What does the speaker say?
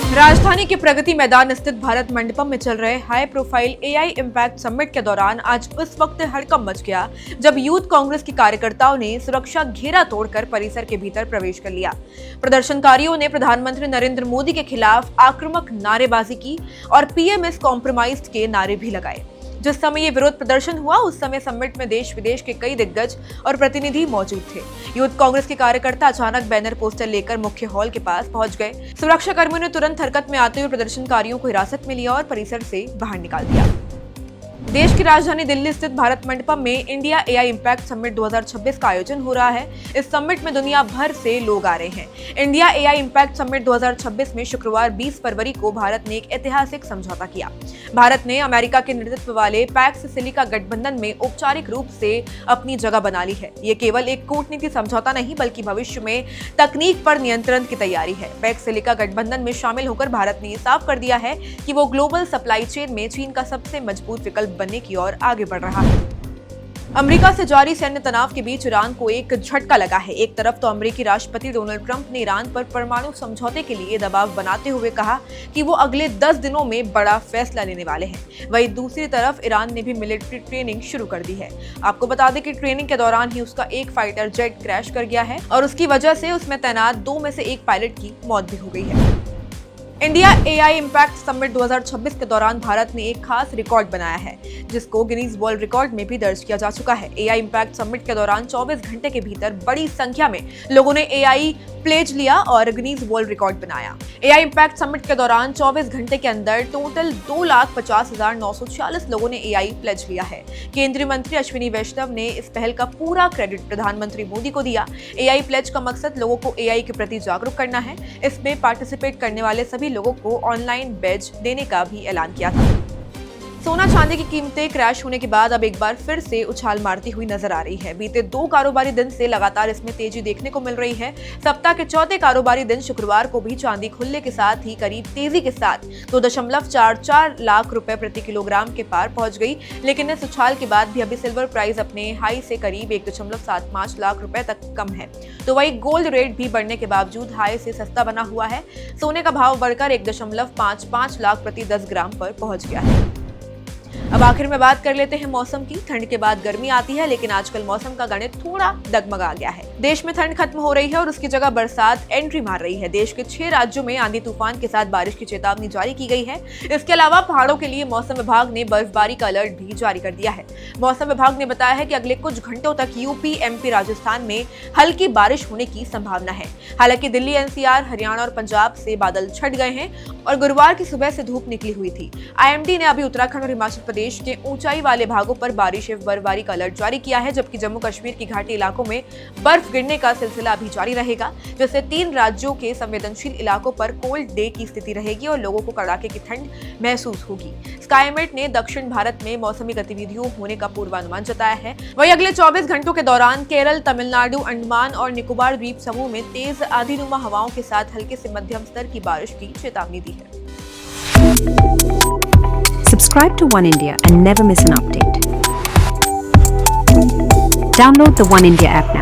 राजधानी के प्रगति मैदान स्थित भारत मंडपम में चल रहे high profile AI impact summit के दौरान आज उस वक्त हड़कंप मच गया जब यूथ कांग्रेस के कार्यकर्ताओं ने सुरक्षा घेरा तोड़कर परिसर के भीतर प्रवेश कर लिया। प्रदर्शनकारियों ने प्रधानमंत्री नरेंद्र मोदी के खिलाफ आक्रामक नारेबाजी की और पीएम इज कॉम्प्रोमाइज्ड के नारे भी लगाए। जिस समय ये विरोध प्रदर्शन हुआ उस समय समिट में देश विदेश के कई दिग्गज और प्रतिनिधि मौजूद थे। यूथ कांग्रेस के कार्यकर्ता अचानक बैनर पोस्टर लेकर मुख्य हॉल के पास पहुंच गए। सुरक्षा कर्मियों ने तुरंत हरकत में आते हुए प्रदर्शनकारियों को हिरासत में लिया और परिसर से बाहर निकाल दिया। देश की राजधानी दिल्ली स्थित भारत मंडपम में इंडिया एआई इम्पैक्ट समिट 2026 का आयोजन हो रहा है। इस समिट में दुनिया भर से लोग आ रहे हैं। इंडिया एआई इम्पैक्ट समिट 2026 में शुक्रवार 20 फरवरी को भारत ने एक ऐतिहासिक समझौता किया। भारत ने अमेरिका के नेतृत्व वाले पैक्स सिलिका गठबंधन में औपचारिक रूप से अपनी जगह बना ली है। ये केवल एक कूटनीतिक समझौता नहीं बल्कि भविष्य में तकनीक पर नियंत्रण की तैयारी है। पैक्स सिलिका गठबंधन में शामिल होकर भारत ने साफ कर दिया है कि वो ग्लोबल सप्लाई चेन में चीन का सबसे मजबूत विकल्प बनने की ओर आगे बढ़ रहा है। अमेरिका से जारी सैन्य तनाव के बीच ईरान को एक झटका लगा है। एक तरफ तो अमेरिकी राष्ट्रपति डोनाल्ड ट्रंप ने ईरान पर परमाणु समझौते के लिए दबाव बनाते हुए कहा कि वो अगले 10 दिनों में बड़ा फैसला लेने वाले हैं। वहीं दूसरी तरफ ईरान ने भी मिलिट्री ट्रेनिंग शुरू कर दी है। आपको बता दें कि ट्रेनिंग के दौरान ही उसका एक फाइटर जेट क्रैश कर गया है और उसकी वजह से उसमें तैनात 2 में से 1 पायलट की मौत भी हो गई है। इंडिया एआई इम्पैक्ट समिट 2026 के दौरान भारत ने एक खास रिकॉर्ड बनाया है जिसको गिनीज वर्ल्ड रिकॉर्ड में भी दर्ज किया जा चुका है। एआई इम्पैक्ट समिट के दौरान 24 घंटे के भीतर बड़ी संख्या में लोगों ने एआई प्लेज लिया और गिनीज वर्ल्ड रिकॉर्ड बनाया। एआई इम्पैक्ट समिट के दौरान 24 घंटे के अंदर टोटल 2,50,946 लोगों ने एआई प्लेज लिया है। केंद्रीय मंत्री अश्विनी वैष्णव ने इस पहल का पूरा क्रेडिट प्रधानमंत्री मोदी को दिया। एआई प्लेज का मकसद लोगों को एआई के प्रति जागरूक करना है। इसमें पार्टिसिपेट करने वाले सभी लोगों को ऑनलाइन बैज देने का भी ऐलान किया था। सोना चांदी की कीमतें क्रैश होने के बाद अब एक बार फिर से उछाल मारती हुई नजर आ रही है। बीते 2 कारोबारी दिन से लगातार इसमें तेजी देखने को मिल रही है। सप्ताह के चौथे कारोबारी दिन शुक्रवार को भी चांदी खुलने के साथ ही करीब तेजी के साथ 2.44 लाख रुपए प्रति किलोग्राम के पार पहुंच गई। लेकिन इस उछाल के बाद भी अभी सिल्वर प्राइस अपने हाई से करीब 1.75 लाख रुपए तक कम है। तो वही गोल्ड रेट भी बढ़ने के बावजूद हाई से सस्ता बना हुआ है। सोने का भाव बढ़कर 1.55 लाख प्रति 10 ग्राम पर पहुंच गया है। अब आखिर में बात कर लेते हैं मौसम की। ठंड के बाद गर्मी आती है लेकिन आजकल मौसम का गणित थोड़ा डगमगा गया है। देश में ठंड खत्म हो रही है और उसकी जगह बरसात एंट्री मार रही है। देश के 6 राज्यों में आंधी तूफान के साथ बारिश की चेतावनी जारी की गई है। इसके अलावा पहाड़ों के लिए मौसम विभाग ने बर्फबारी का अलर्ट भी जारी कर दिया है। मौसम विभाग ने बताया है कि अगले कुछ घंटों तक यूपी, एमपी, राजस्थान में हल्की बारिश होने की संभावना है। हालांकि दिल्ली, एनसीआर, हरियाणा और पंजाब से बादल छट गए हैं और गुरुवार की सुबह से धूप निकली हुई थी। आईएमडी ने अभी उत्तराखंड और हिमाचल प्रदेश के ऊंचाई वाले भागों पर बारिश एवं बर्फबारी का अलर्ट जारी किया है, जबकि जम्मू कश्मीर की घाटी इलाकों में बर्फ गिरने का सिलसिला अभी जारी रहेगा, जिससे 3 राज्यों के संवेदनशील इलाकों पर कोल्ड डे की स्थिति रहेगी और लोगों को कड़ाके की ठंड महसूस होगी। स्काईमेट ने दक्षिण भारत में मौसमी गतिविधियों होने का पूर्वानुमान जताया है। वहीं अगले 24 घंटों के दौरान केरल, तमिलनाडु, अंडमान और निकोबार द्वीप समूह में तेज आंधीनुमा हवाओं के साथ हल्के से मध्यम स्तर की बारिश की चेतावनी दी है। Subscribe to One India and never miss an update. Download the One India app now.